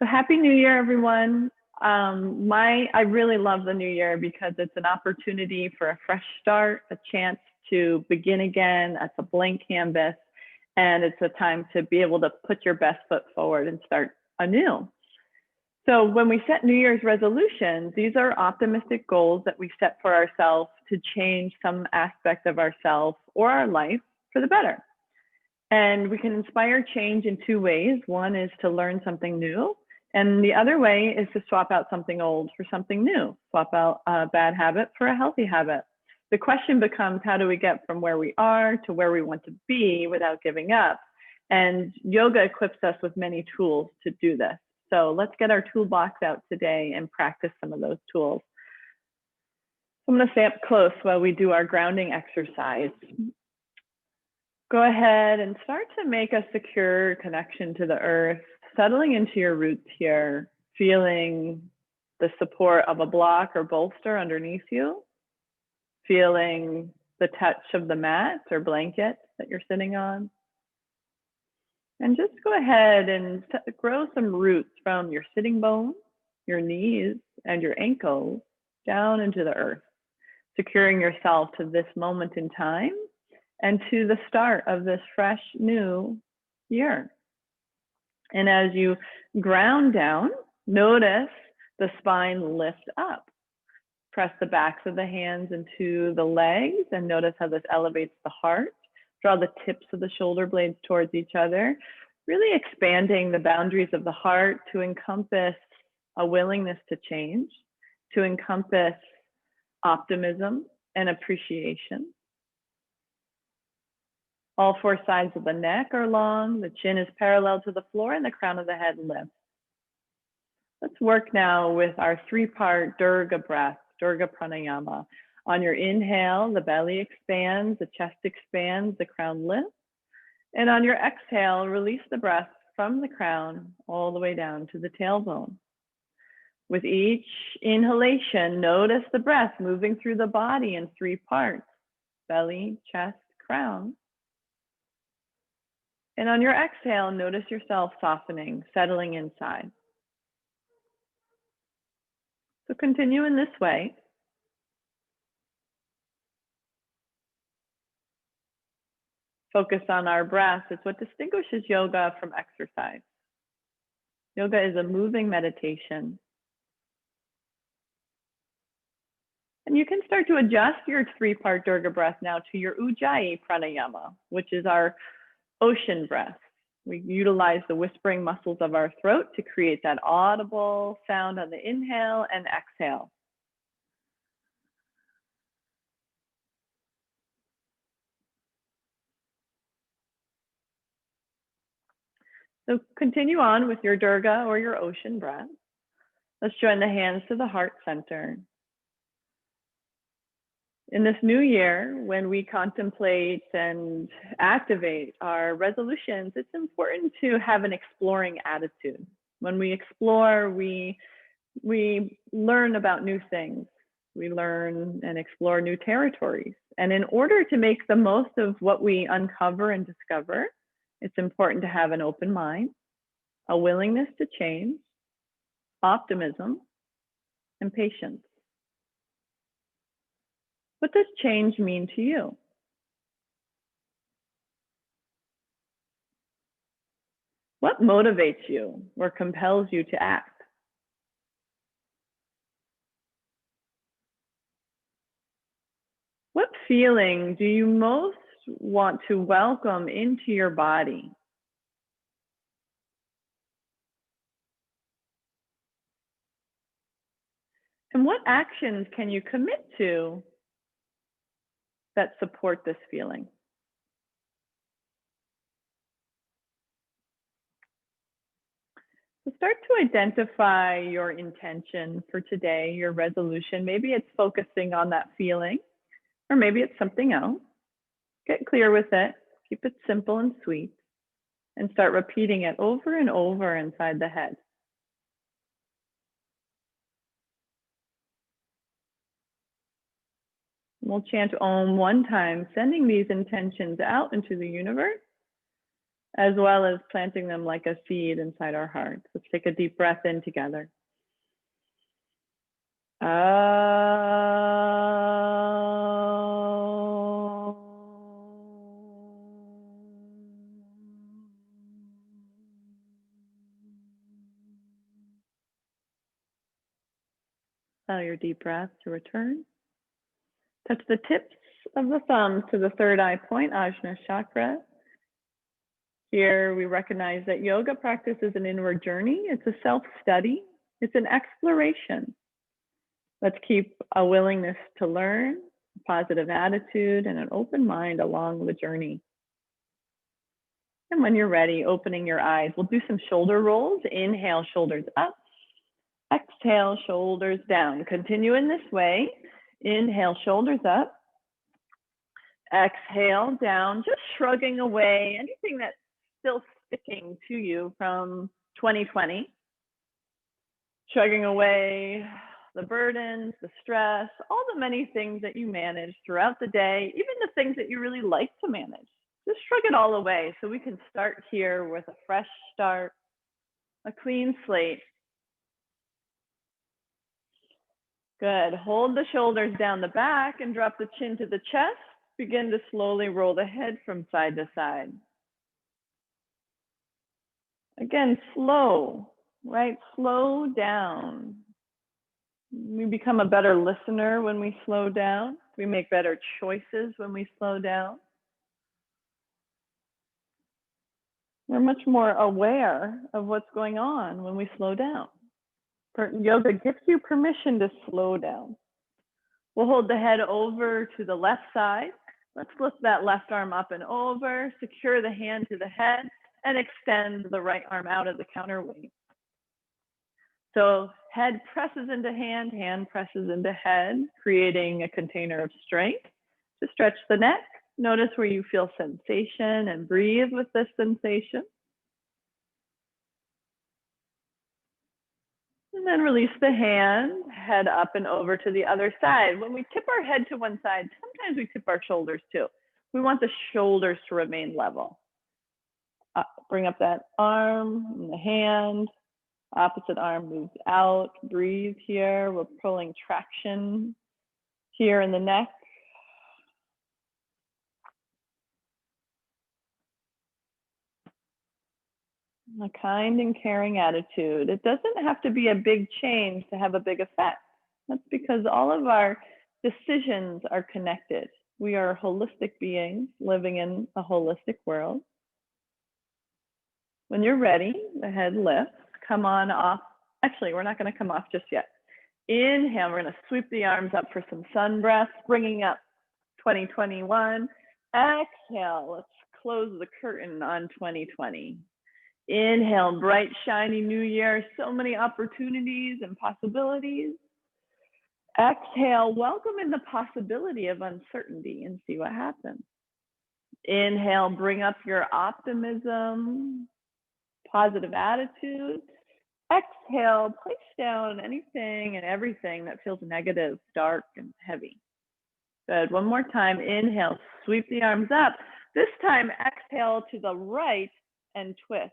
So happy New Year, everyone. I really love the new year because it's an opportunity for a fresh start, a chance to begin again. It's a blank canvas, and it's a time to be able to put your best foot forward and start anew. So when we set New Year's resolutions, these are optimistic goals that we set for ourselves to change some aspect of ourselves or our life for the better. And we can inspire change in two ways. One is to learn something new, and the other way is to swap out something old for something new, swap out a bad habit for a healthy habit. The question becomes, how do we get from where we are to where we want to be without giving up? And yoga equips us with many tools to do this. So let's get our toolbox out today and practice some of those tools. I'm going to stay up close while we do our grounding exercise. Go ahead and start to make a secure connection to the earth, settling into your roots here, feeling the support of a block or bolster underneath you, feeling the touch of the mat or blanket that you're sitting on. And just go ahead and grow some roots from your sitting bones, your knees, and your ankles down into the earth, securing yourself to this moment in time and to the start of this fresh new year. And as you ground down, notice the spine lift up. Press the backs of the hands into the legs and notice how this elevates the heart. Draw the tips of the shoulder blades towards each other, really expanding the boundaries of the heart to encompass a willingness to change, to encompass optimism and appreciation. All four sides of the neck are long, the chin is parallel to the floor, and the crown of the head lifts. Let's work now with our three-part Durga breath, Durga pranayama. On your inhale, the belly expands, the chest expands, the crown lifts. And on your exhale, release the breath from the crown all the way down to the tailbone. With each inhalation, notice the breath moving through the body in three parts, belly, chest, crown. And on your exhale, notice yourself softening, settling inside. So continue in this way. Focus on our breath. It's what distinguishes yoga from exercise. Yoga is a moving meditation. And you can start to adjust your three-part Durga breath now to your Ujjayi pranayama, which is our ocean breath. We utilize the whispering muscles of our throat to create that audible sound on the inhale and exhale. So continue on with your Durga or your ocean breath. Let's join the hands to the heart center. In this new year, when we contemplate and activate our resolutions, it's important to have an exploring attitude. When we explore, we learn about new things. We learn and explore new territories. And in order to make the most of what we uncover and discover, it's important to have an open mind, a willingness to change, optimism, and patience. What does change mean to you? What motivates you or compels you to act? What feeling do you most want to welcome into your body? And what actions can you commit to that support this feeling? So start to identify your intention for today, your resolution. Maybe it's focusing on that feeling, or maybe it's something else. Get clear with it. Keep it simple and sweet, and start repeating it over and over inside the head. We'll chant Om one time, sending these intentions out into the universe. as well as planting them like a seed inside our hearts. Let's take a deep breath in together. Allow your deep breath to return. Touch the tips of the thumbs to the third eye point, Ajna chakra. Here we recognize that yoga practice is an inward journey. It's a self-study. It's an exploration. Let's keep a willingness to learn, a positive attitude, and an open mind along the journey. And when you're ready, opening your eyes, we'll do some shoulder rolls. Inhale, shoulders up. Exhale, shoulders down. Continue in this way. Inhale, shoulders up. Exhale, down, just shrugging away anything that's still sticking to you from 2020. Shrugging away the burdens, the stress, all the many things that you manage throughout the day, even the things that you really like to manage. Just shrug it all away so we can start here with a fresh start, a clean slate. Good. Hold the shoulders down the back and drop the chin to the chest. Begin to slowly roll the head from side to side. Again, slow, right? Slow down. We become a better listener when we slow down. We make better choices when we slow down. We're much more aware of what's going on when we slow down. Yoga gives you permission to slow down. We'll hold the head over to the left side. Let's lift that left arm up and over, secure the hand to the head, and extend the right arm out of the counterweight. So head presses into hand, hand presses into head, creating a container of strength. To stretch the neck, notice where you feel sensation and breathe with this sensation. And then release the hand, head up and over to the other side. When we tip our head to one side, sometimes we tip our shoulders too. We want the shoulders to remain level. Bring up that arm and the hand. Opposite arm moves out. Breathe here. We're pulling traction here in the neck. A kind and caring attitude. It doesn't have to be a big change to have a big effect. That's because all of our decisions are connected. We are holistic beings living in a holistic world. When you're ready, the head lifts. Come on off. Actually, we're not going to come off just yet. Inhale, we're going to sweep the arms up for some sun breaths, bringing up 2021. Exhale, let's close the curtain on 2020. Inhale, bright, shiny new year, so many opportunities and possibilities. Exhale, welcome in the possibility of uncertainty and see what happens. Inhale, bring up your optimism, positive attitude. Exhale, place down anything and everything that feels negative, dark, and heavy. Good. One more time. Inhale, sweep the arms up. This time, exhale to the right and twist.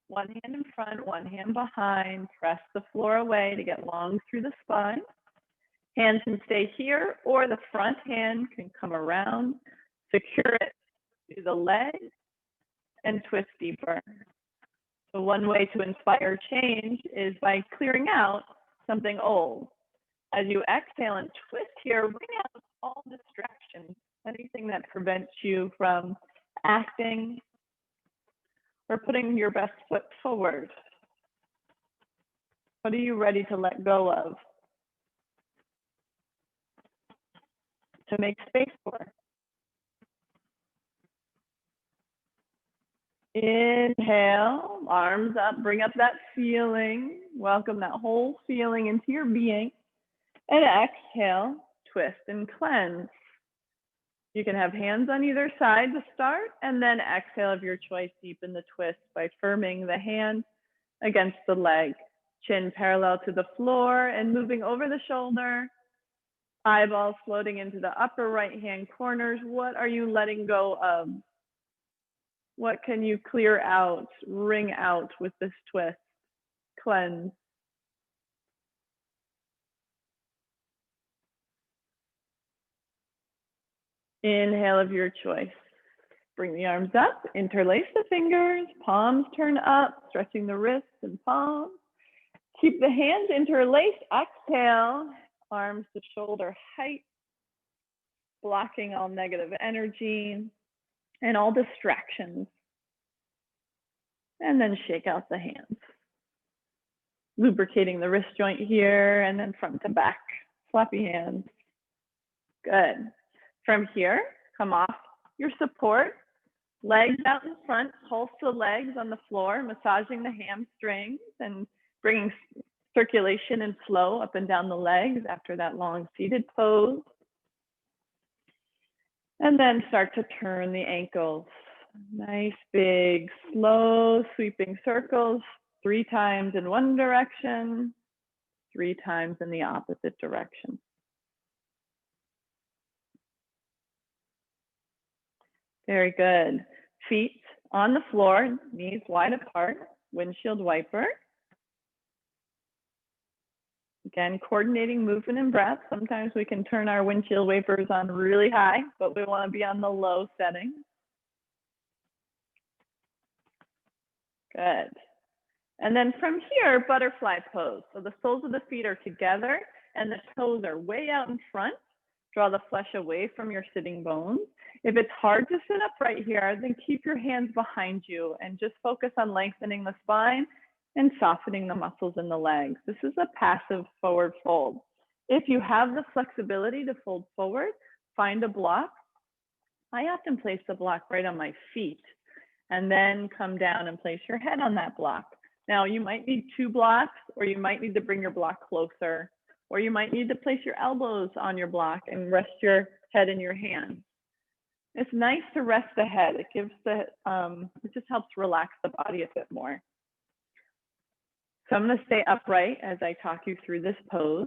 One hand in front, one hand behind. Press the floor away to get long through the spine. Hands can stay here, or the front hand can come around. Secure it to the leg and twist deeper. So one way to inspire change is by clearing out something old. As you exhale and twist here, bring out all distractions, anything that prevents you from acting or putting your best foot forward. What are you ready to let go of? To make space for? Inhale, arms up, bring up that feeling. Welcome that whole feeling into your being. And exhale, twist and cleanse. You can have hands on either side to start, and then exhale of your choice, deepen the twist by firming the hand against the leg. Chin parallel to the floor and moving over the shoulder. Eyeballs floating into the upper right-hand corners. What are you letting go of? What can you clear out, wring out with this twist? Cleanse. Inhale of your choice. Bring the arms up, interlace the fingers, palms turn up, stretching the wrists and palms. Keep the hands interlaced. Exhale, arms to shoulder height, blocking all negative energy and all distractions. And then shake out the hands. Lubricating the wrist joint here and then front to back. Floppy hands. Good. From here, come off your support. Legs out in front, pulse the legs on the floor, massaging the hamstrings and bringing circulation and flow up and down the legs after that long seated pose. And then start to turn the ankles. Nice, big, slow, sweeping circles, 3 times in one direction, 3 times in the opposite direction. Very good. Feet on the floor, knees wide apart, windshield wiper. Again, coordinating movement and breath. Sometimes we can turn our windshield wipers on really high, but we want to be on the low setting. Good. And then from here, butterfly pose. So the soles of the feet are together and the toes are way out in front. Draw the flesh away from your sitting bones. If it's hard to sit upright here, then keep your hands behind you and just focus on lengthening the spine and softening the muscles in the legs. This is a passive forward fold. If you have the flexibility to fold forward, find a block. I often place the block right on my feet and then come down and place your head on that block. Now you might need 2 blocks, or you might need to bring your block closer, or you might need to place your elbows on your block and rest your head in your hands. It's nice to rest the head. It gives it just helps relax the body a bit more. So I'm going to stay upright as I talk you through this pose.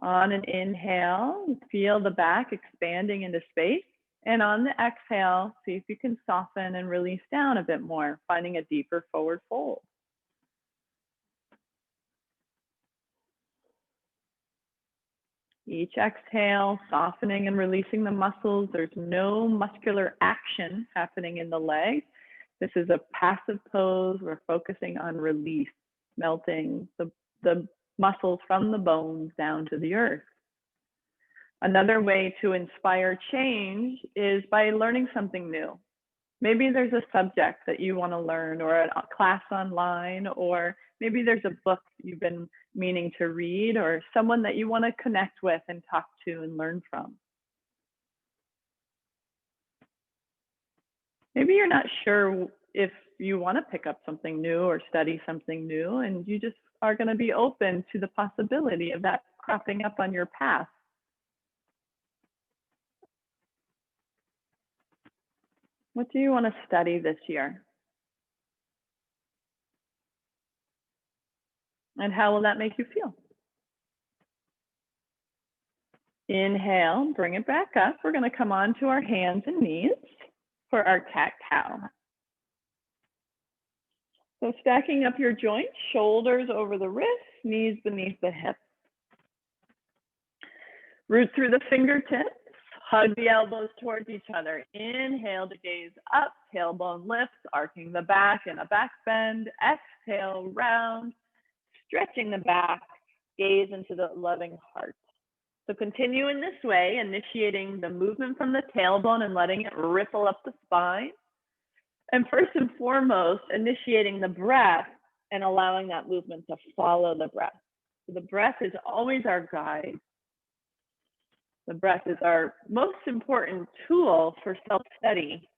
On an inhale, feel the back expanding into space. And on the exhale, see if you can soften and release down a bit more, finding a deeper forward fold. Each exhale, softening and releasing the muscles. There's no muscular action happening in the legs. This is a passive pose. We're focusing on release, melting the muscles from the bones down to the earth. Another way to inspire change is by learning something new. Maybe there's a subject that you want to learn, or a class online, or maybe there's a book you've been meaning to read, or someone that you want to connect with and talk to and learn from. Maybe you're not sure if you want to pick up something new or study something new, and you just are going to be open to the possibility of that cropping up on your path. What do you want to study this year? And how will that make you feel? Inhale, bring it back up. We're going to come onto our hands and knees for our cat-cow. So stacking up your joints, shoulders over the wrists, knees beneath the hips. Root through the fingertips. Hug the elbows towards each other. Inhale to gaze up, tailbone lifts, arcing the back in a back bend. Exhale, round, stretching the back, gaze into the loving heart. So continue in this way, initiating the movement from the tailbone and letting it ripple up the spine. And first and foremost, initiating the breath and allowing that movement to follow the breath. So the breath is always our guide. The breath is our most important tool for self-study.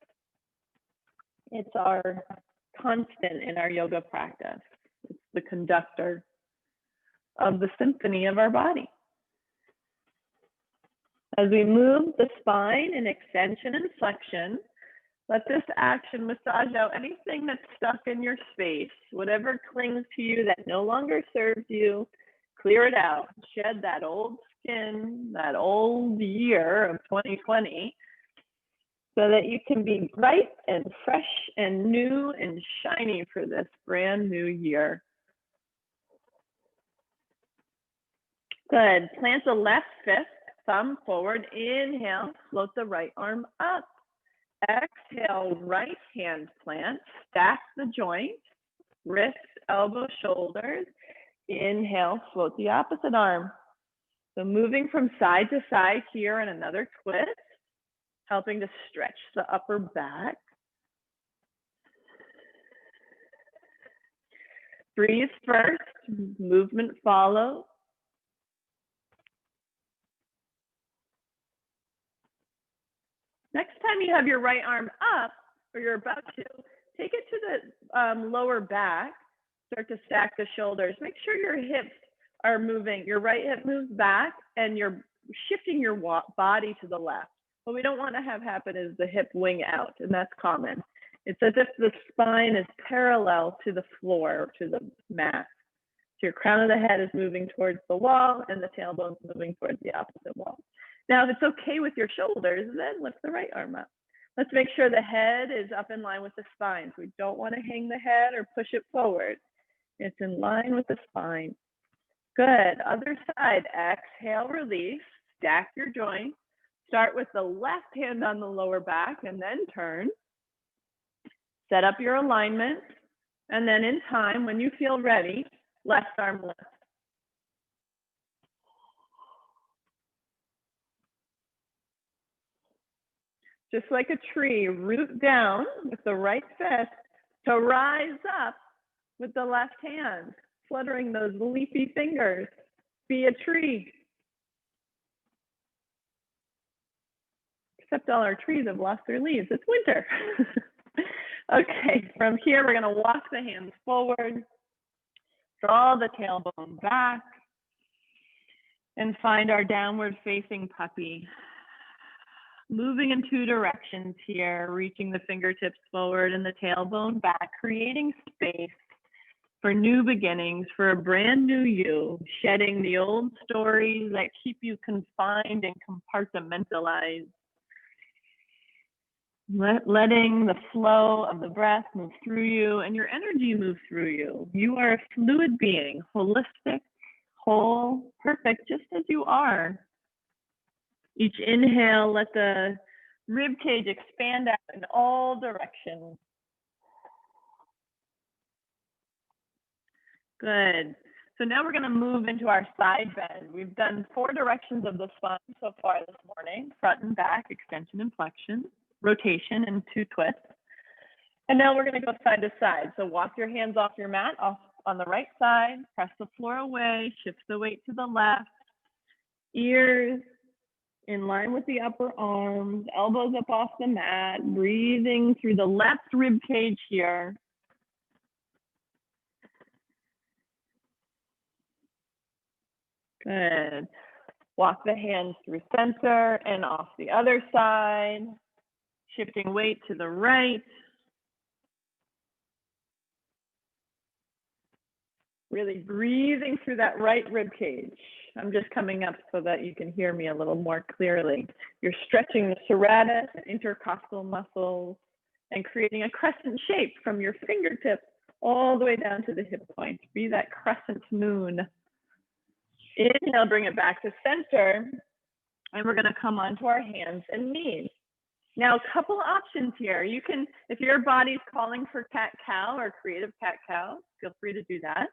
It's our constant in our yoga practice. It's the conductor of the symphony of our body. As we move the spine in extension and flexion, let this action massage out anything that's stuck in your space, whatever clings to you that no longer serves you, clear it out, shed that old skin, that old year of 2020, so that you can be bright and fresh and new and shiny for this brand new year. Good. Plant the left fist, thumb forward. Inhale, float the right arm up. Exhale, right hand plant. Stack the joint, wrist, elbow, shoulders. Inhale, float the opposite arm. So moving from side to side here in another twist, helping to stretch the upper back. Breathe first, movement follows. Next time you have your right arm up, or you're about to, take it to the lower back. Start to stack the shoulders. Make sure your hips are moving. Your right hip moves back and you're shifting your body to the left. What we don't want to have happen is the hip wing out, and that's common. It's as if the spine is parallel to the floor, to the mat. So your crown of the head is moving towards the wall and the tailbone's moving towards the opposite wall. Now, if it's okay with your shoulders, then lift the right arm up. Let's make sure the head is up in line with the spine. So we don't want to hang the head or push it forward. It's in line with the spine. Good. Other side. Exhale, release. Stack your joints. Start with the left hand on the lower back and then turn. Set up your alignment. And then in time, when you feel ready, left arm lift. Just like a tree, root down with the right fist to rise up with the left hand, fluttering those leafy fingers. Be a tree. Except all our trees have lost their leaves. It's winter. Okay, from here, we're going to walk the hands forward, draw the tailbone back, and find our downward facing puppy. Moving in two directions here, reaching the fingertips forward and the tailbone back, creating space for new beginnings, for a brand new you, shedding the old stories that keep you confined and compartmentalized. Letting the flow of the breath move through you and your energy move through you. You are a fluid being, holistic, whole, perfect, just as you are. Each inhale, let the rib cage expand out in all directions. Good. So now we're going to move into our side bend. We've done 4 directions of the spine so far this morning: front and back, extension and flexion, rotation, and 2 twists. And now we're going to go side to side. So walk your hands off your mat, off on the right side, press the floor away, shift the weight to the left, ears in line with the upper arms, elbows up off the mat, breathing through the left rib cage here. Good. Walk the hands through center and off the other side, shifting weight to the right. Really breathing through that right rib cage. I'm just coming up so that you can hear me a little more clearly. You're stretching the serratus and intercostal muscles and creating a crescent shape from your fingertips all the way down to the hip point. Be that crescent moon. Inhale, bring it back to center. And we're going to come onto our hands and knees. Now, a couple options here. You can, if your body's calling for cat-cow or creative cat-cow, feel free to do that.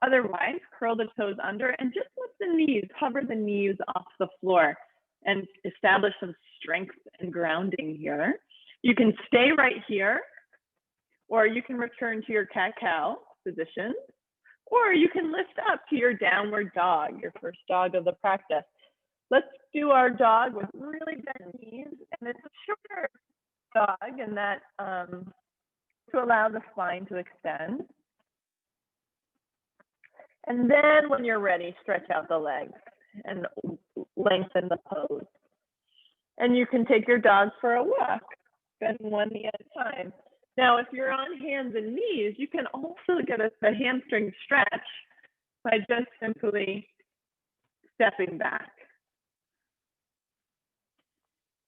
Otherwise, curl the toes under and just lift the knees, hover the knees off the floor and establish some strength and grounding here. You can stay right here, or you can return to your cat-cow position, or you can lift up to your downward dog, your first dog of the practice. Let's do our dog with really bent knees, and it's a shorter dog, and that to allow the spine to extend. And then when you're ready, stretch out the legs and lengthen the pose. And you can take your dog for a walk, bend one knee at a time. Now, if you're on hands and knees, you can also get a hamstring stretch by just simply stepping back.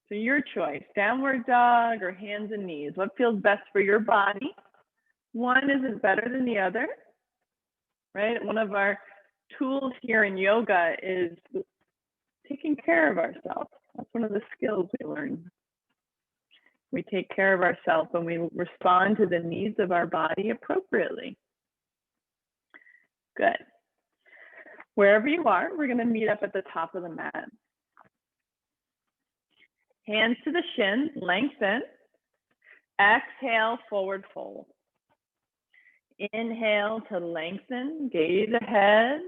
So your choice, downward dog or hands and knees. What feels best for your body? One isn't better than the other, right? One of our tools here in yoga is taking care of ourselves. That's one of the skills we learn. We take care of ourselves and we respond to the needs of our body appropriately. Good. Wherever you are, we're going to meet up at the top of the mat. Hands to the shins, lengthen. Exhale, forward fold. Inhale to lengthen, gaze ahead.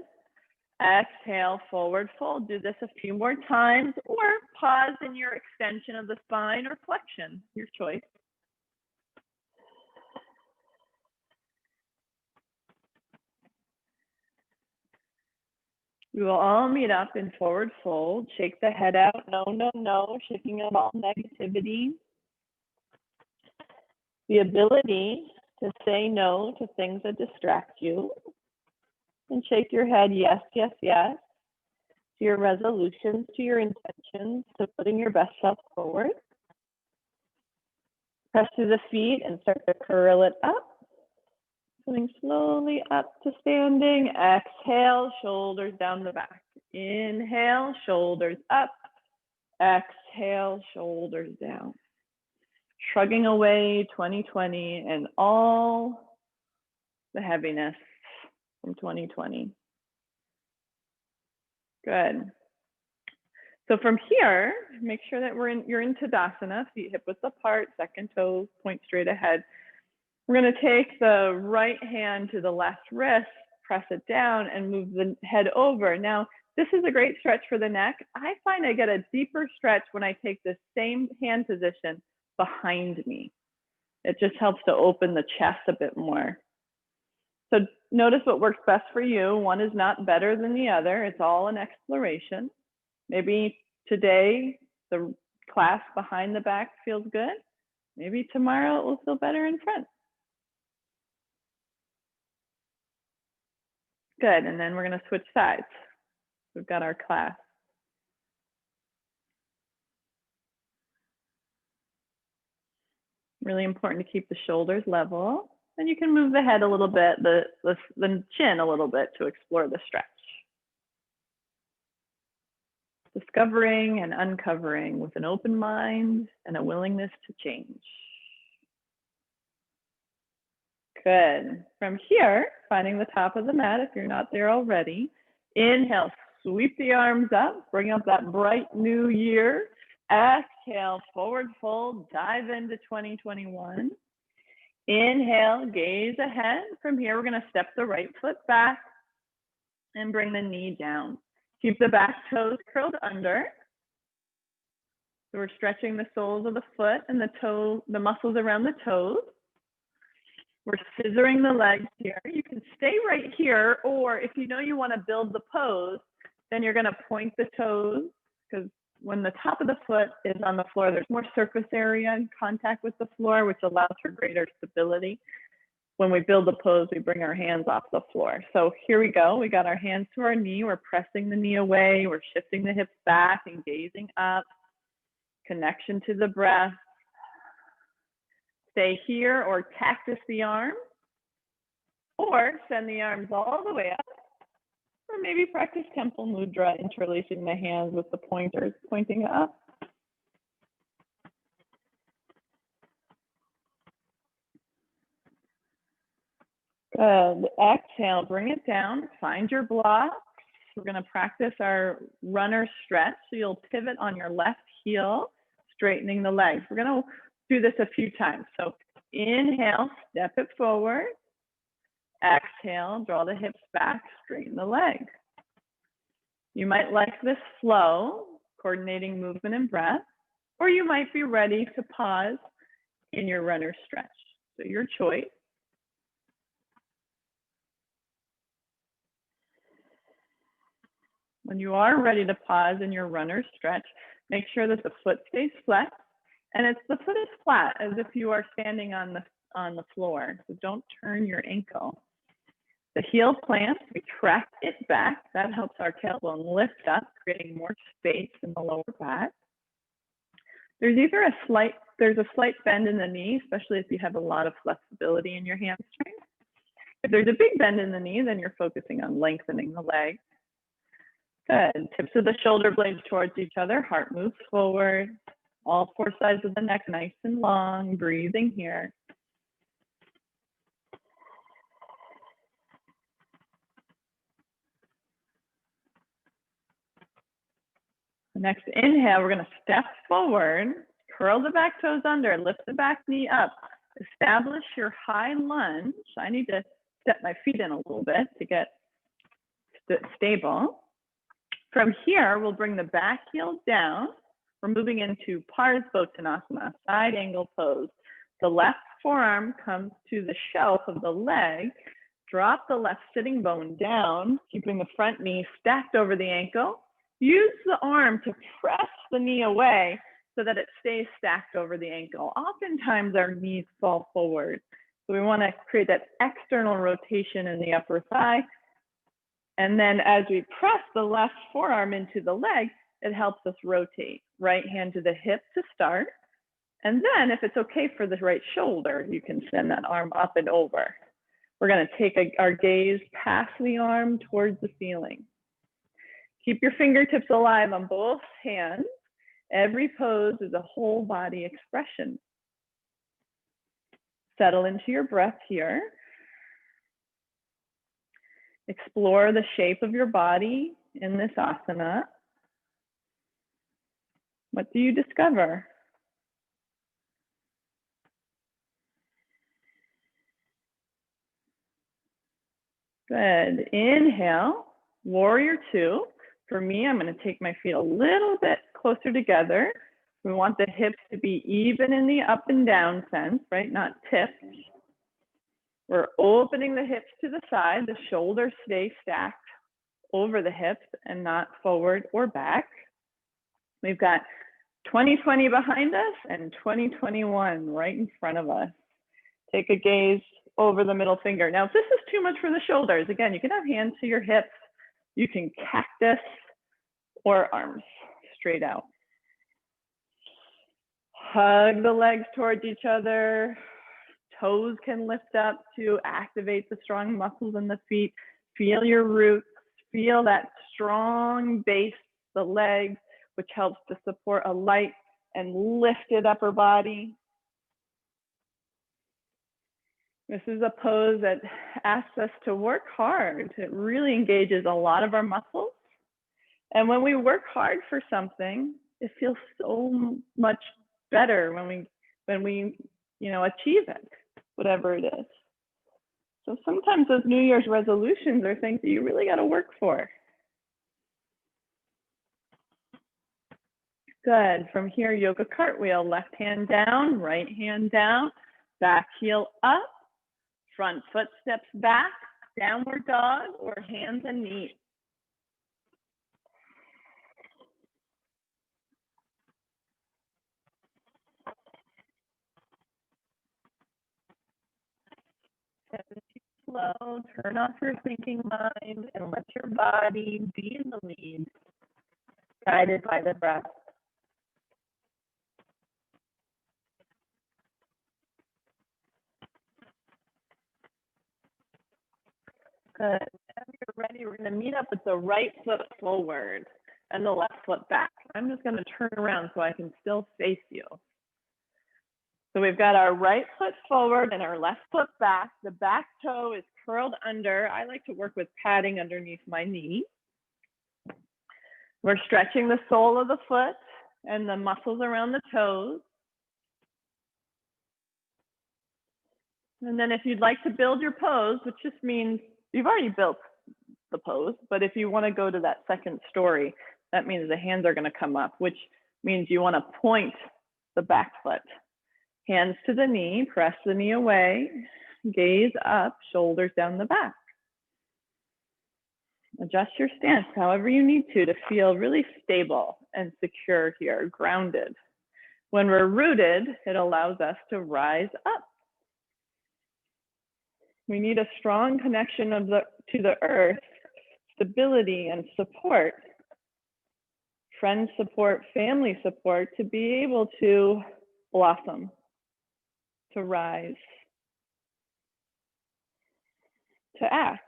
Exhale, forward fold. Do this a few more times or pause in your extension of the spine or flexion, your choice. We will all meet up in forward fold. Shake the head out. No, no, no. Shaking out all negativity. The ability to say no to things that distract you. And shake your head, yes, yes, yes. To your resolutions, to your intentions, to putting your best self forward. Press through the feet and start to curl it up. Coming slowly up to standing. Exhale, shoulders down the back. Inhale, shoulders up. Exhale, shoulders down. Shrugging away 2020 and all the heaviness from 2020. Good. So from here, make sure that you're in Tadasana, feet hip width apart, second toe point straight ahead. We're going to take the right hand to the left wrist, press it down, and move the head over. Now, this is a great stretch for the neck. I find I get a deeper stretch when I take the same hand position behind me. It just helps to open the chest a bit more. So notice what works best for you. One is not better than the other. It's all an exploration. Maybe today the clasp behind the back feels good. Maybe tomorrow it will feel better in front. Good, and then we're going to switch sides. We've got our clasp. Really important to keep the shoulders level. And you can move the head a little bit, the chin a little bit to explore the stretch. Discovering and uncovering with an open mind and a willingness to change. Good. From here, finding the top of the mat if you're not there already. Inhale, sweep the arms up, bring up that bright new year. Exhale, forward fold, dive into 2021. Inhale, gaze ahead. From here, we're going to step the right foot back and bring the knee down. Keep the back toes curled under. So we're stretching the soles of the foot and the muscles around the toes. We're scissoring the legs here. You can stay right here, or if you know you want to build the pose, then you're going to point the toes, because when the top of the foot is on the floor, there's more surface area and contact with the floor, which allows for greater stability. When we build the pose, we bring our hands off the floor. So here we go. We got our hands to our knee. We're pressing the knee away. We're shifting the hips back and gazing up. Connection to the breath. Stay here or cactus the arm, or send the arms all the way up, or maybe practice temple mudra, interlacing the hands with the pointers pointing up. Good. Exhale, bring it down, find your blocks. We're going to practice our runner stretch. So you'll pivot on your left heel, straightening the legs. We're going to do this a few times. So inhale, step it forward. Exhale, draw the hips back, straighten the leg. You might like this flow, coordinating movement and breath, or you might be ready to pause in your runner stretch. So your choice. When you are ready to pause in your runner stretch, make sure that the foot stays flexed, and the foot is flat as if you are standing on the floor. So don't turn your ankle. The heel plants, we track it back. That helps our tailbone lift up, creating more space in the lower back. There's a slight bend in the knee, especially if you have a lot of flexibility in your hamstring. If there's a big bend in the knee, then you're focusing on lengthening the leg. Good. Tips of the shoulder blades towards each other. Heart moves forward. All four sides of the neck nice and long. Breathing here. The next inhale, we're going to step forward, curl the back toes under, lift the back knee up. Establish your high lunge. I need to step my feet in a little bit to get stable. From here, we'll bring the back heel down. We're moving into Parsvottanasana, side angle pose. The left forearm comes to the shelf of the leg. Drop the left sitting bone down, keeping the front knee stacked over the ankle. Use the arm to press the knee away so that it stays stacked over the ankle. Oftentimes our knees fall forward. So we want to create that external rotation in the upper thigh. And then as we press the left forearm into the leg, it helps us rotate. Right hand to the hip to start. And then if it's okay for the right shoulder, you can send that arm up and over. We're going to take our gaze past the arm towards the ceiling. Keep your fingertips alive on both hands. Every pose is a whole body expression. Settle into your breath here. Explore the shape of your body in this asana. What do you discover? Good. Inhale, warrior two. For me, I'm going to take my feet a little bit closer together. We want the hips to be even in the up and down sense, right? Not tipped. We're opening the hips to the side. The shoulders stay stacked over the hips and not forward or back. We've got 2020 behind us and 2021 right in front of us. Take a gaze over the middle finger. Now, if this is too much for the shoulders, again, you can have hands to your hips. You can cactus or arms straight out. Hug the legs towards each other. Toes can lift up to activate the strong muscles in the feet. Feel your roots. Feel that strong base, the legs, which helps to support a light and lifted upper body. This is a pose that asks us to work hard. It really engages a lot of our muscles. And when we work hard for something, it feels so much better when we achieve it, whatever it is. So sometimes those New Year's resolutions are things that you really got to work for. Good. From here, yoga cartwheel, left hand down, right hand down, back heel up, front foot steps back, downward dog, or hands and knees. Slow, turn off your thinking mind and let your body be in the lead, guided by the breath. Good. When you're ready, we're going to meet up with the right foot forward and the left foot back. I'm just going to turn around so I can still face you. So we've got our right foot forward and our left foot back. The back toe is curled under. I like to work with padding underneath my knee. We're stretching the sole of the foot and the muscles around the toes. And then if you'd like to build your pose, which just means you've already built the pose, but if you want to go to that second story, that means the hands are going to come up, which means you want to point the back foot. Hands to the knee, press the knee away, gaze up, shoulders down the back. Adjust your stance however you need to feel really stable and secure here, grounded. When we're rooted, it allows us to rise up. We need a strong connection to the earth, stability and support friend support, family support to be able to blossom, to rise, to act.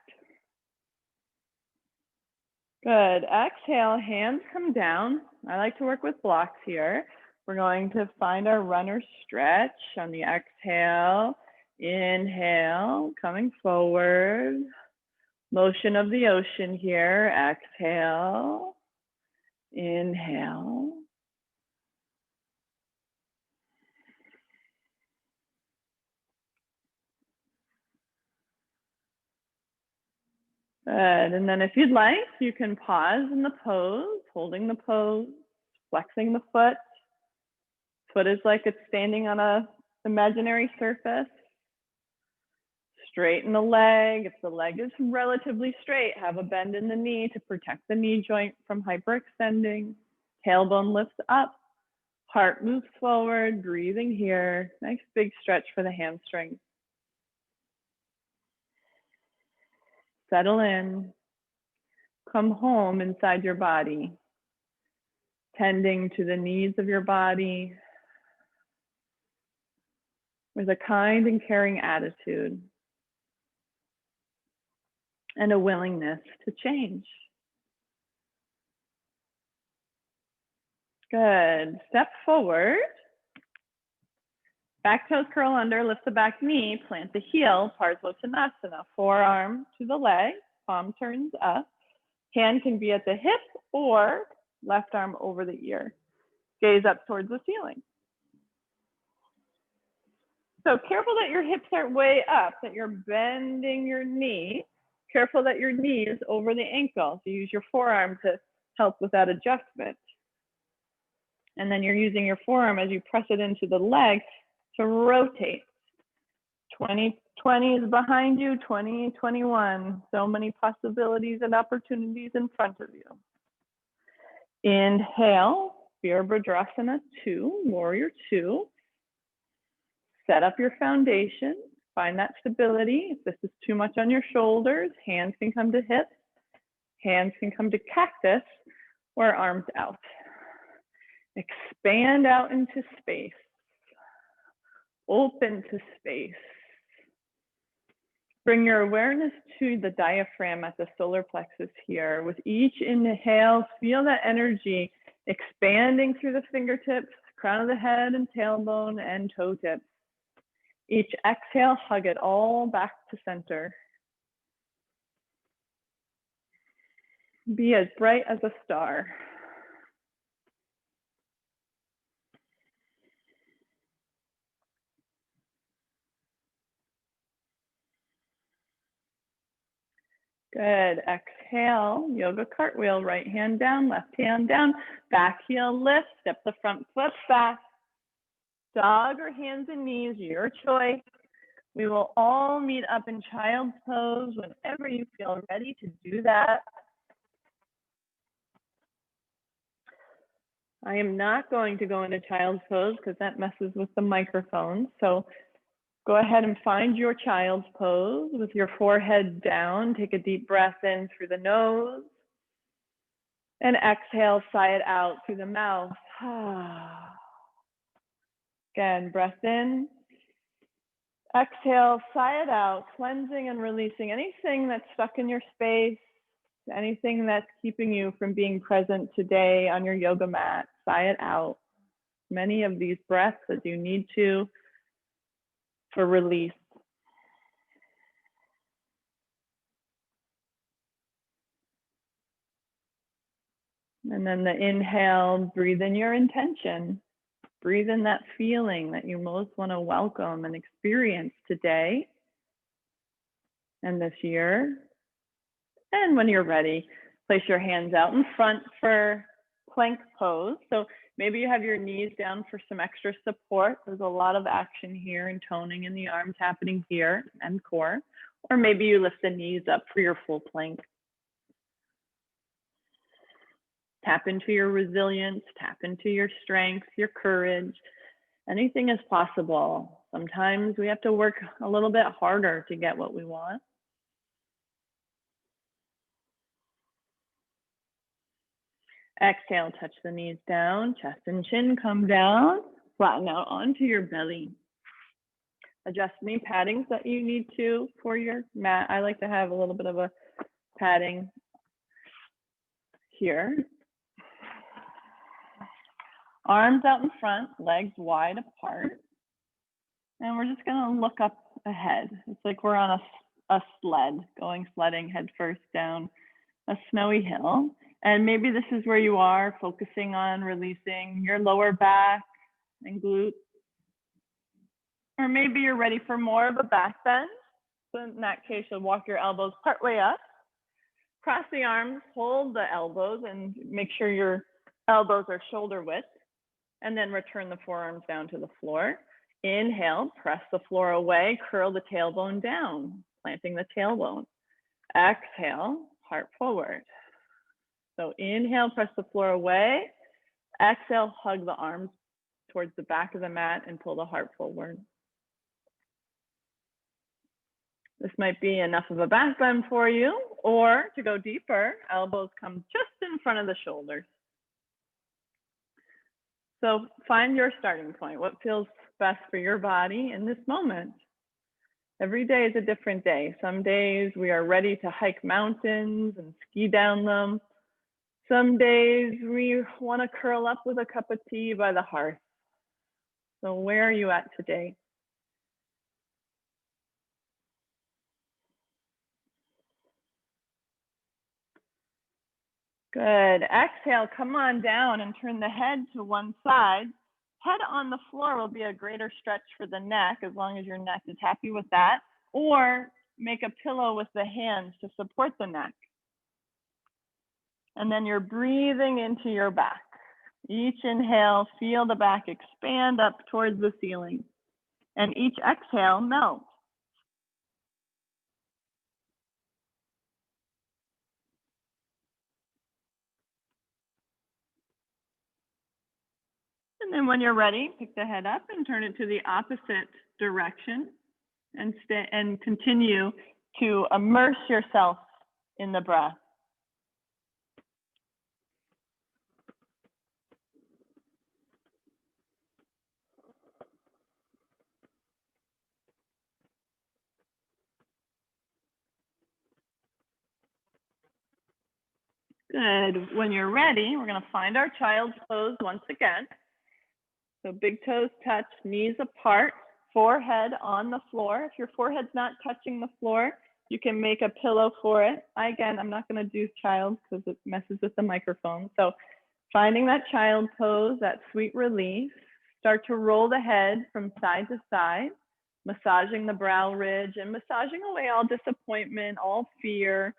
Good. Exhale, hands come down. I like to work with blocks here. We're going to find our runner stretch on the exhale. Inhale, coming forward. Motion of the ocean here. Exhale. Inhale. Good. And then if you'd like, you can pause in the pose, holding the pose, flexing the foot. Foot is like it's standing on an imaginary surface. Straighten the leg. If the leg is relatively straight, have a bend in the knee to protect the knee joint from hyperextending. Tailbone lifts up. Heart moves forward, breathing here. Nice big stretch for the hamstrings. Settle in. Come home inside your body, tending to the needs of your body with a kind and caring attitude and a willingness to change. Good. Step forward. Back toes curl under, lift the back knee, plant the heel, Parsalow, forearm to the leg, palm turns up. Hand can be at the hip or left arm over the ear. Gaze up towards the ceiling. So careful that your hips are way up, that you're bending your knee. Careful that your knee is over the ankle. So use your forearm to help with that adjustment. And then you're using your forearm as you press it into the leg to rotate. 2020 is behind you, 2021. So many possibilities and opportunities in front of you. Inhale, Virabhadrasana 2, Warrior 2. Set up your foundation, find that stability. If this is too much on your shoulders, hands can come to hips, hands can come to cactus, or arms out. Expand out into space. Open to space. Bring your awareness to the diaphragm at the solar plexus here. With each inhale, feel that energy expanding through the fingertips, crown of the head and tailbone and toe tips. Each exhale, hug it all back to center. Be as bright as a star. Good. Exhale, yoga cartwheel, right hand down, left hand down, back heel lift, step the front foot back. Dog or hands and knees, your choice. We will all meet up in child's pose whenever you feel ready to do that. I am not going to go into child's pose because that messes with the microphone. So go ahead and find your child's pose with your forehead down. Take a deep breath in through the nose. And exhale, sigh it out through the mouth. Again, breath in. Exhale, sigh it out, cleansing and releasing anything that's stuck in your space, anything that's keeping you from being present today on your yoga mat. Sigh it out. Many of these breaths as you need to for release. And then the inhale, breathe in your intention. Breathe in that feeling that you most want to welcome and experience today and this year. And when you're ready, place your hands out in front for plank pose. So maybe you have your knees down for some extra support. There's a lot of action here and toning in the arms happening here and core. Or maybe you lift the knees up for your full plank. Tap into your resilience, tap into your strength, your courage. Anything is possible. Sometimes we have to work a little bit harder to get what we want. Exhale, touch the knees down, chest and chin come down, flatten out onto your belly. Adjust any paddings that you need to for your mat. I like to have a little bit of a padding here. Arms out in front, legs wide apart. And we're just gonna look up ahead. It's like we're on a sled, going sledding head first down a snowy hill. And maybe this is where you are, focusing on releasing your lower back and glutes. Or maybe you're ready for more of a back bend. So in that case, you'll walk your elbows partway up, cross the arms, hold the elbows, and make sure your elbows are shoulder width, and then return the forearms down to the floor. Inhale, press the floor away, curl the tailbone down, planting the tailbone. Exhale, heart forward. So inhale, press the floor away. Exhale, hug the arms towards the back of the mat and pull the heart forward. This might be enough of a back bend for you, or to go deeper, elbows come just in front of the shoulders. So find your starting point. What feels best for your body in this moment? Every day is a different day. Some days we are ready to hike mountains and ski down them. Some days we want to curl up with a cup of tea by the hearth. So where are you at today? Good. Exhale, come on down and turn the head to one side. Head on the floor will be a greater stretch for the neck, as long as your neck is happy with that. Or make a pillow with the hands to support the neck. And then you're breathing into your back. Each inhale, feel the back expand up towards the ceiling. And each exhale, melt. And then when you're ready, pick the head up and turn it to the opposite direction and continue to immerse yourself in the breath. Good. When you're ready, we're going to find our child's pose once again. So big toes touch, knees apart, forehead on the floor. If your forehead's not touching the floor, you can make a pillow for it. Again, I'm not going to do child because it messes with the microphone. So finding that child pose, that sweet release. Start to roll the head from side to side, massaging the brow ridge and massaging away all disappointment, all fear,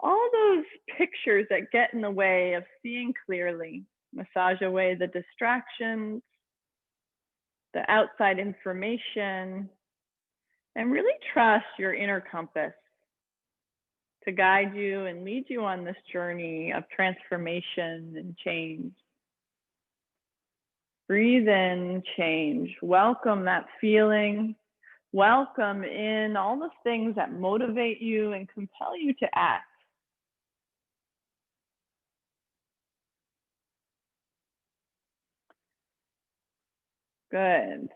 all those pictures that get in the way of seeing clearly. Massage away the distractions, the outside information, and really trust your inner compass to guide you and lead you on this journey of transformation and change. Breathe in, change. Welcome that feeling. Welcome in all the things that motivate you and compel you to act. Good.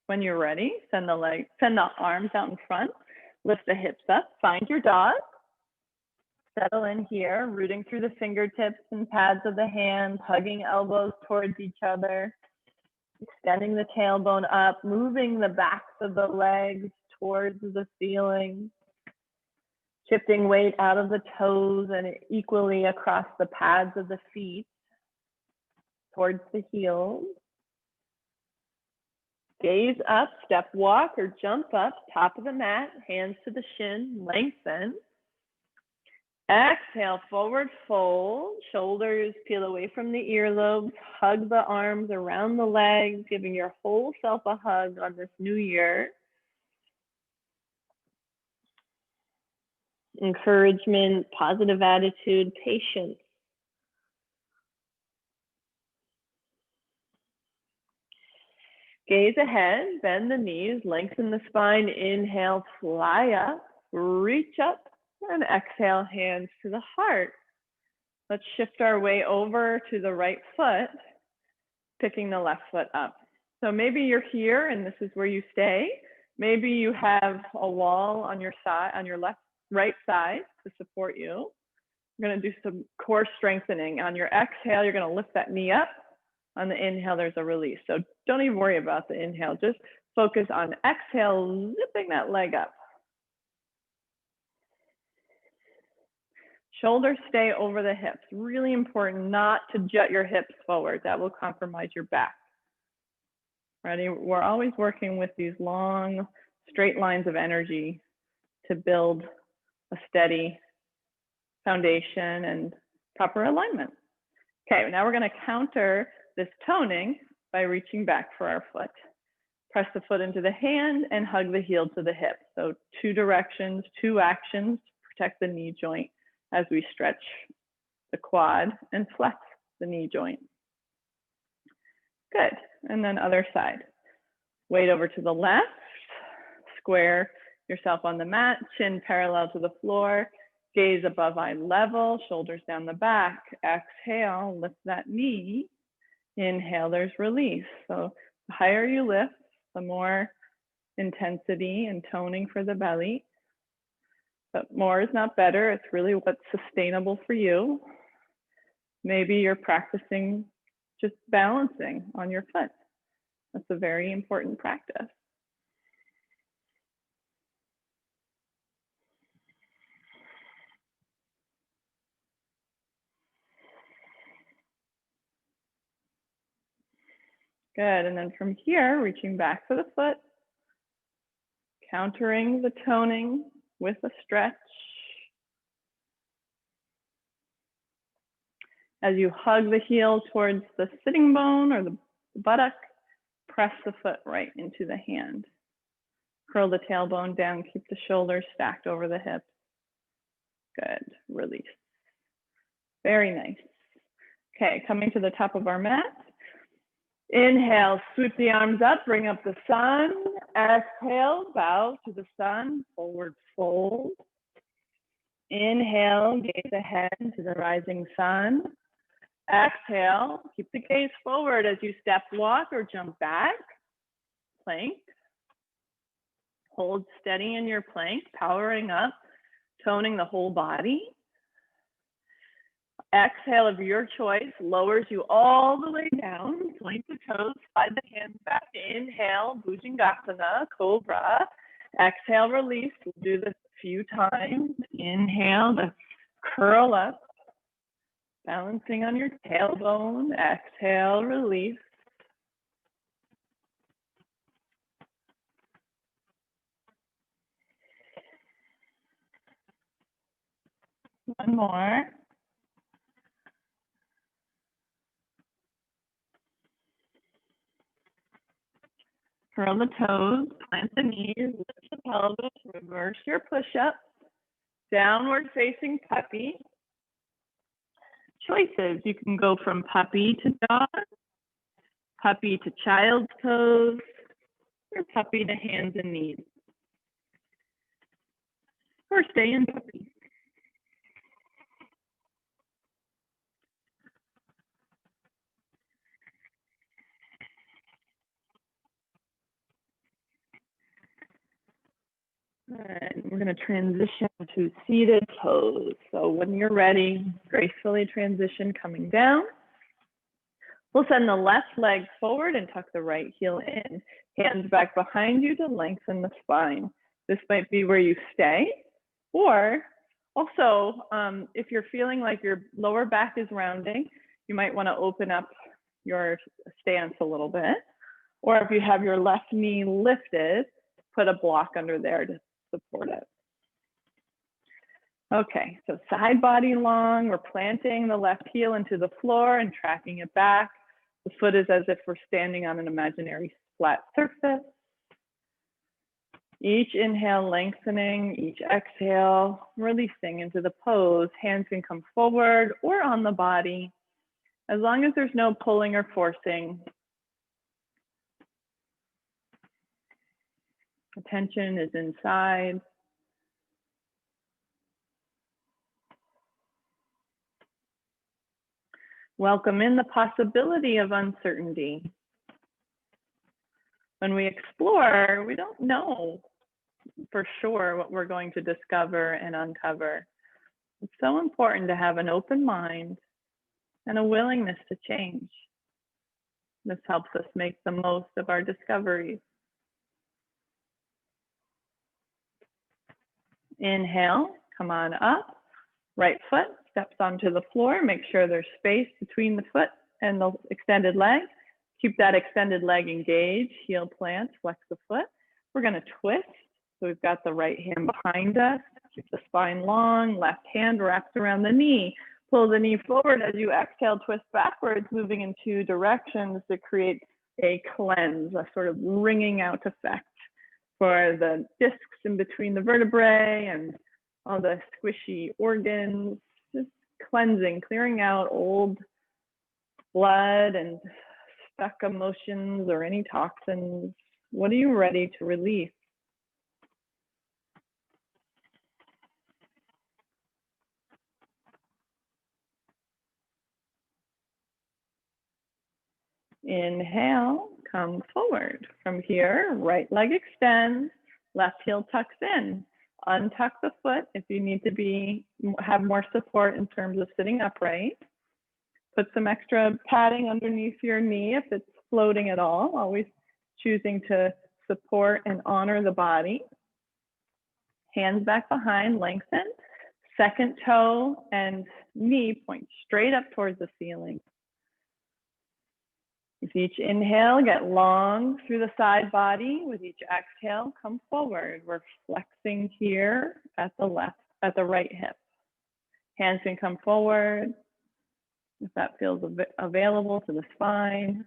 When you're ready, send the arms out in front, lift the hips up, find your dog. Settle in here, rooting through the fingertips and pads of the hands, hugging elbows towards each other, extending the tailbone up, moving the backs of the legs towards the ceiling, shifting weight out of the toes and equally across the pads of the feet towards the heels. Gaze up, step walk or jump up, top of the mat, hands to the shin, lengthen. Exhale, forward fold, shoulders peel away from the earlobes, hug the arms around the legs, giving your whole self a hug on this new year. Encouragement, positive attitude, patience. Gaze ahead, bend the knees, lengthen the spine, inhale, fly up, reach up, and exhale, hands to the heart. Let's shift our way over to the right foot, picking the left foot up. So maybe you're here and this is where you stay. Maybe you have a wall on your side, on your right side to support you. You're going to do some core strengthening. On your exhale, you're going to lift that knee up. On the inhale, there's a release. So don't even worry about the inhale. Just focus on exhale, zipping that leg up. Shoulders stay over the hips. Really important not to jut your hips forward. That will compromise your back. Ready? We're always working with these long, straight lines of energy to build a steady foundation and proper alignment. Okay, now we're going to counter this toning by reaching back for our foot. Press the foot into the hand and hug the heel to the hip. So 2 directions, 2 actions to protect the knee joint as we stretch the quad and flex the knee joint. Good, and then other side. Weight over to the left, square yourself on the mat, chin parallel to the floor, gaze above eye level, shoulders down the back. Exhale, lift that knee. Inhale, there's release. So the higher you lift, the more intensity and toning for the belly. But more is not better. It's really what's sustainable for you. Maybe you're practicing just balancing on your foot. That's a very important practice. Good, and then from here, reaching back for the foot, countering the toning with a stretch. As you hug the heel towards the sitting bone or the buttock, press the foot right into the hand. Curl the tailbone down, keep the shoulders stacked over the hips. Good, release. Very nice. Okay, coming to the top of our mat. Inhale, sweep the arms up, bring up the sun. Exhale, bow to the sun, forward fold. Inhale, gaze ahead to the rising sun. Exhale, keep the gaze forward as you step, walk, or jump back. Plank. Hold steady in your plank, powering up, toning the whole body. Exhale of your choice lowers you all the way down. Point the toes, slide the hands back. Inhale, Bhujangasana, Cobra. Exhale, release. We'll do this a few times. Inhale to curl up, balancing on your tailbone. Exhale, release. One more. Curl the toes, plant the knees, lift the pelvis, reverse your push-up, downward facing puppy. Choices, you can go from puppy to dog, puppy to child's pose, or puppy to hands and knees. Or stay in puppy. And we're going to transition to seated pose. So when you're ready, gracefully transition coming down. We'll send the left leg forward and tuck the right heel in. Hands back behind you to lengthen the spine. This might be where you stay. Or also, if you're feeling like your lower back is rounding, you might want to open up your stance a little bit. Or if you have your left knee lifted, put a block under there to support it. Okay, so side body long, we're planting the left heel into the floor and tracking it back. The foot is as if we're standing on an imaginary flat surface. Each inhale lengthening, each exhale releasing into the pose. Hands can come forward or on the body, as long as there's no pulling or forcing. Attention is inside. Welcome in the possibility of uncertainty. When we explore, we don't know for sure what we're going to discover and uncover. It's so important to have an open mind and a willingness to change. This helps us make the most of our discoveries. Inhale, come on up. Right foot steps onto the floor. Make sure there's space between the foot and the extended leg. Keep that extended leg engaged. Heel plant, flex the foot. We're going to twist. So we've got the right hand behind us. Keep the spine long. Left hand wraps around the knee. Pull the knee forward as you exhale, twist backwards, moving in two directions to create a cleanse, a sort of wringing out effect for the discs in between the vertebrae and all the squishy organs, just cleansing, clearing out old blood and stuck emotions or any toxins. What are you ready to release? Inhale, come forward. From here, right leg extends, left heel tucks in. Untuck the foot if you need to have more support in terms of sitting upright. Put some extra padding underneath your knee if it's floating at all, always choosing to support and honor the body. Hands back behind, lengthen. Second toe and knee point straight up towards the ceiling. With each inhale, get long through the side body. With each exhale, come forward. We're flexing here at the right hip. Hands can come forward if that feels available to the spine.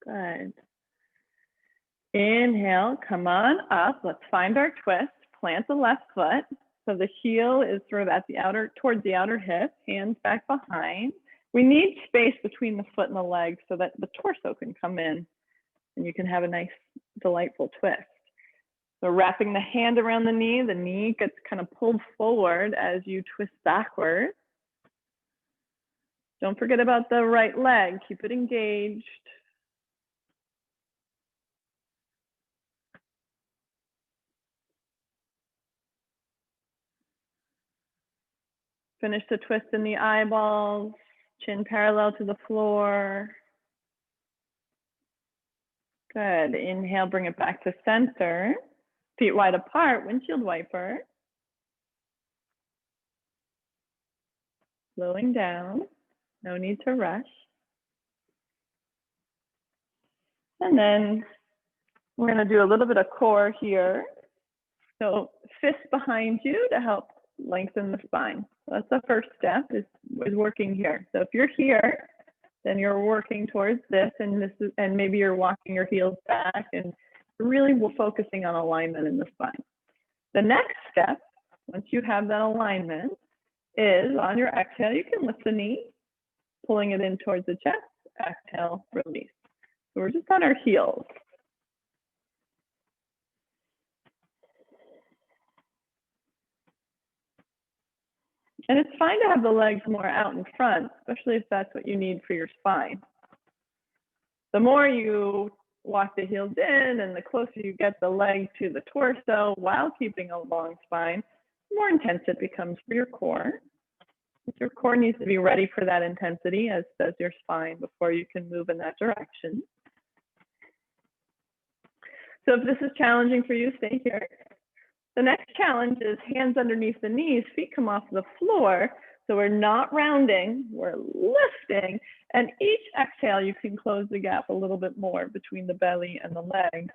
Good. Inhale, come on up. Let's find our twist. Plant the left foot. So the heel is sort of at towards the outer hip, hands back behind. We need space between the foot and the leg so that the torso can come in and you can have a nice, delightful twist. So wrapping the hand around the knee gets kind of pulled forward as you twist backward. Don't forget about the right leg. Keep it engaged. Finish the twist in the eyeballs, chin parallel to the floor. Good. Inhale, bring it back to center. Feet wide apart, windshield wiper. Slowing down. No need to rush. And then we're going to do a little bit of core here. So fist behind you to help lengthen the spine. So that's the first step is working here. So if you're here, then you're working towards this, and maybe you're walking your heels back and really focusing on alignment in the spine. The next step, once you have that alignment, is on your exhale, you can lift the knee, pulling it in towards the chest. Exhale, release. So we're just on our heels. And it's fine to have the legs more out in front, especially if that's what you need for your spine. The more you walk the heels in and the closer you get the leg to the torso while keeping a long spine, the more intense it becomes for your core. Your core needs to be ready for that intensity, as does your spine, before you can move in that direction. So if this is challenging for you, stay here. The next challenge is hands underneath the knees, feet come off the floor. So we're not rounding, we're lifting. And each exhale, you can close the gap a little bit more between the belly and the legs.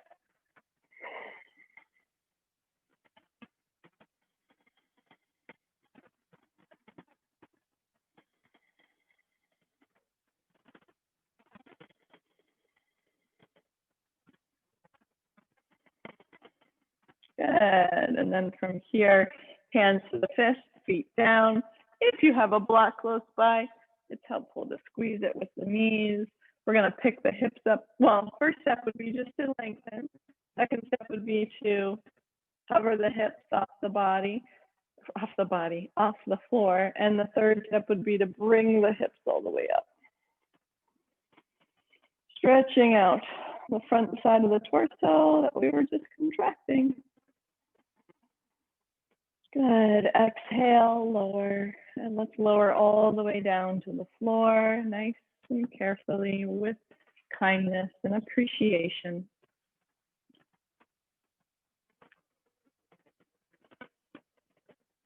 Good. And then from here, Hands to the fist, feet down. If you have a block close by, it's helpful to squeeze it with the knees. We're going to pick the hips up. Well, first step would be just to lengthen. Second step would be to hover the hips off the floor. And the third step would be to bring the hips all the way up. Stretching out the front side of the torso that we were just contracting. Good. Exhale, lower. And let's lower all the way down to the floor, nice and carefully, with kindness and appreciation.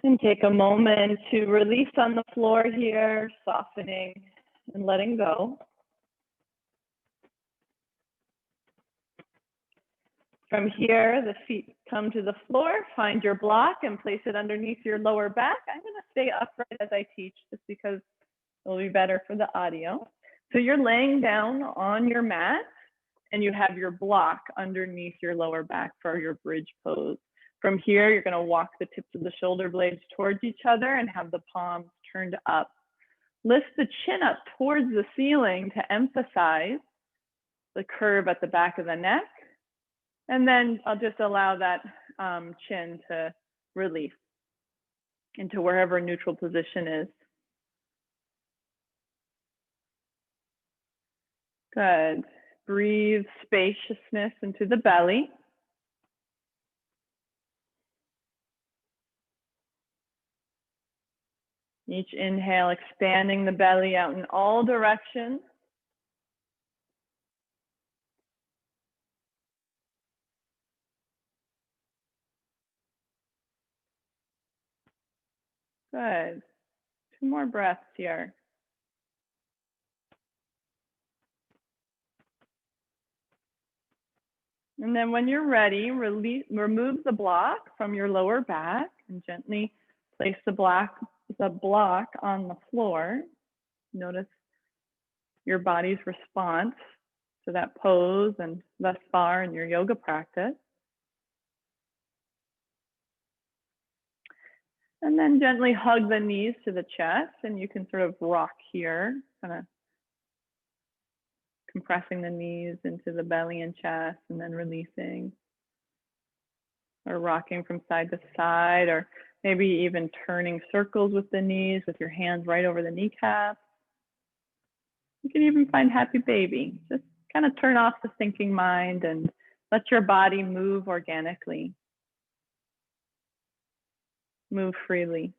And take a moment to release on the floor here, softening and letting go. From here, the feet come to the floor, find your block and place it underneath your lower back. I'm going to stay upright as I teach just because it'll be better for the audio. So you're laying down on your mat and you have your block underneath your lower back for your bridge pose. From here, you're going to walk the tips of the shoulder blades towards each other and have the palms turned up. Lift the chin up towards the ceiling to emphasize the curve at the back of the neck. And then I'll just allow that chin to release into wherever neutral position is. Good. Breathe spaciousness into the belly. Each inhale, expanding the belly out in all directions. Good. 2 more breaths here. And then when you're ready, remove the block from your lower back and gently place the block on the floor. Notice your body's response to that pose and thus far in your yoga practice. And then gently hug the knees to the chest, and you can sort of rock here, kind of compressing the knees into the belly and chest and then releasing, or rocking from side to side, or maybe even turning circles with the knees with your hands right over the kneecaps. You can even find happy baby. Just kind of turn off the thinking mind and let your body move organically. Move freely.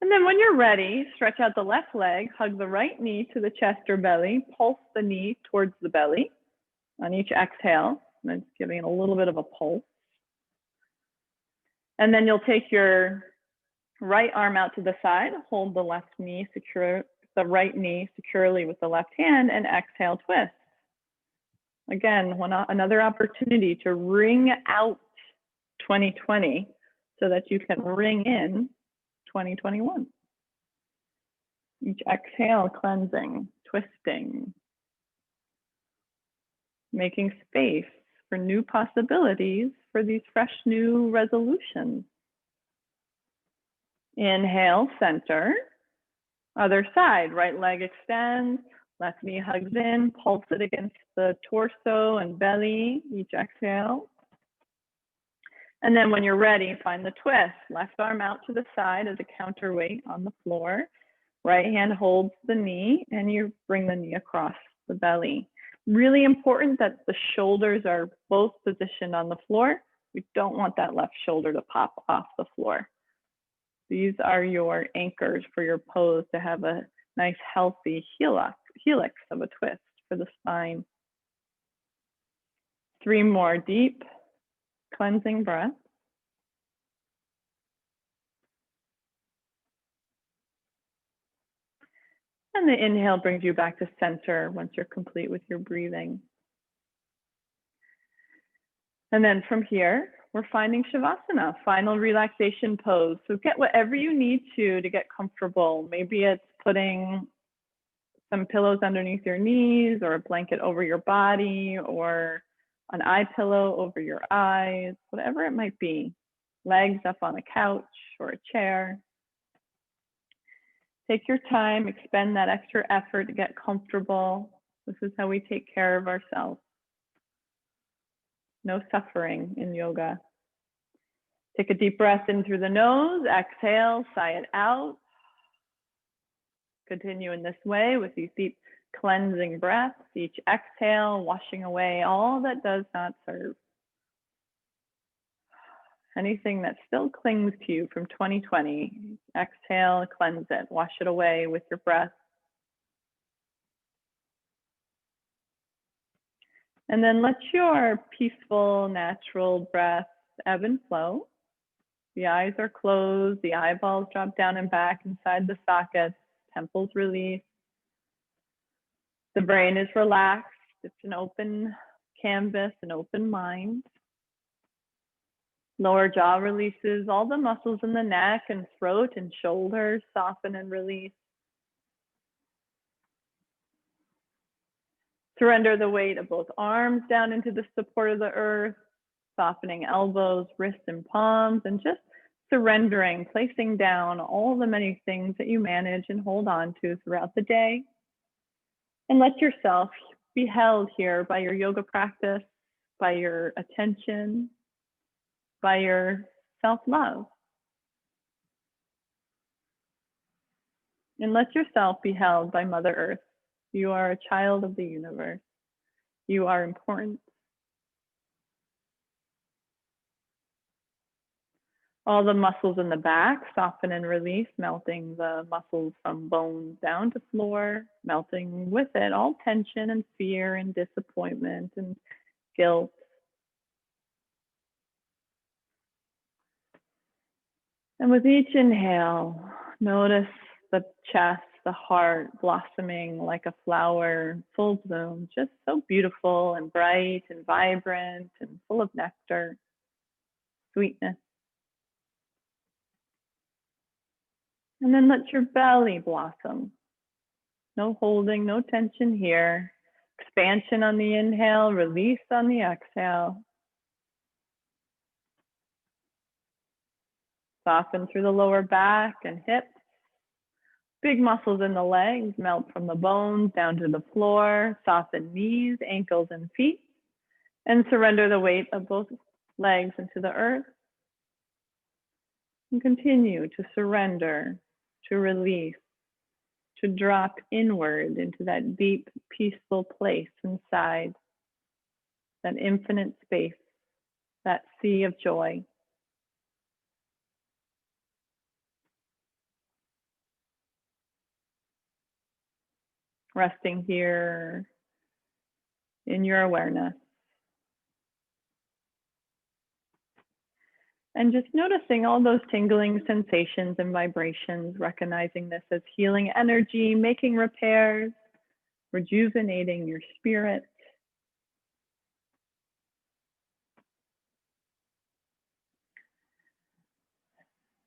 And then when you're ready, stretch out the left leg, hug the right knee to the chest or belly, pulse the knee towards the belly on each exhale. And then just giving it a little bit of a pulse. And then you'll take your right arm out to the side, hold the left knee the right knee securely with the left hand, and exhale, twist. Again, another opportunity to ring out 2020 so that you can ring in 2021. Each exhale, cleansing, twisting, making space for new possibilities for these fresh new resolutions. Inhale, center. Other side, right leg extends, left knee hugs in, pulse it against the torso and belly, each exhale. And then when you're ready, find the twist. Left arm out to the side as a counterweight on the floor. Right hand holds the knee and you bring the knee across the belly. Really important that the shoulders are both positioned on the floor. We don't want that left shoulder to pop off the floor. These are your anchors for your pose to have a nice healthy helix of a twist for the spine. 3 more deep cleansing breaths. And the inhale brings you back to center once you're complete with your breathing. And then from here, we're finding Shavasana, final relaxation pose. So get whatever you need to get comfortable. Maybe it's putting some pillows underneath your knees or a blanket over your body, or an eye pillow over your eyes, whatever it might be. Legs up on a couch or a chair. Take your time, expend that extra effort to get comfortable. This is how we take care of ourselves. No suffering in yoga. Take a deep breath in through the nose, exhale, sigh it out. Continue in this way with these deep cleansing breaths, each exhale, washing away all that does not serve. Anything that still clings to you from 2020, exhale, cleanse it, wash it away with your breath. And then let your peaceful, natural breath ebb and flow. The eyes are closed, the eyeballs drop down and back inside the sockets, temples release. The brain is relaxed. It's an open canvas, an open mind. Lower jaw releases. All the muscles in the neck and throat and shoulders soften and release. Surrender the weight of both arms down into the support of the earth, softening elbows, wrists, and palms, and just surrendering, placing down all the many things that you manage and hold on to throughout the day. And let yourself be held here by your yoga practice, by your attention, by your self-love. And let yourself be held by Mother Earth. You are a child of the universe. You are important. All the muscles in the back soften and release, melting the muscles from bones down to floor, melting with it all tension and fear and disappointment and guilt. And with each inhale, notice the chest, the heart blossoming like a flower, full bloom, just so beautiful and bright and vibrant and full of nectar, sweetness. And then let your belly blossom. No holding, no tension here. Expansion on the inhale, release on the exhale. Soften through the lower back and hips. Big muscles in the legs melt from the bones down to the floor. Soften knees, ankles, and feet. And surrender the weight of both legs into the earth. And continue to surrender, to release, to drop inward into that deep, peaceful place inside, that infinite space, that sea of joy. Resting here in your awareness. And just noticing all those tingling sensations and vibrations, recognizing this as healing energy, making repairs, rejuvenating your spirit.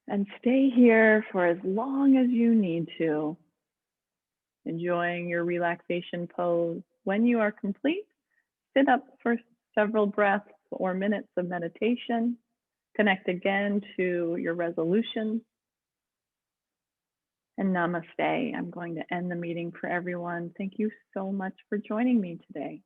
And stay here for as long as you need to, enjoying your relaxation pose. When you are complete, sit up for several breaths or minutes of meditation. Connect again to your resolution. And namaste. I'm going to end the meeting for everyone. Thank you so much for joining me today.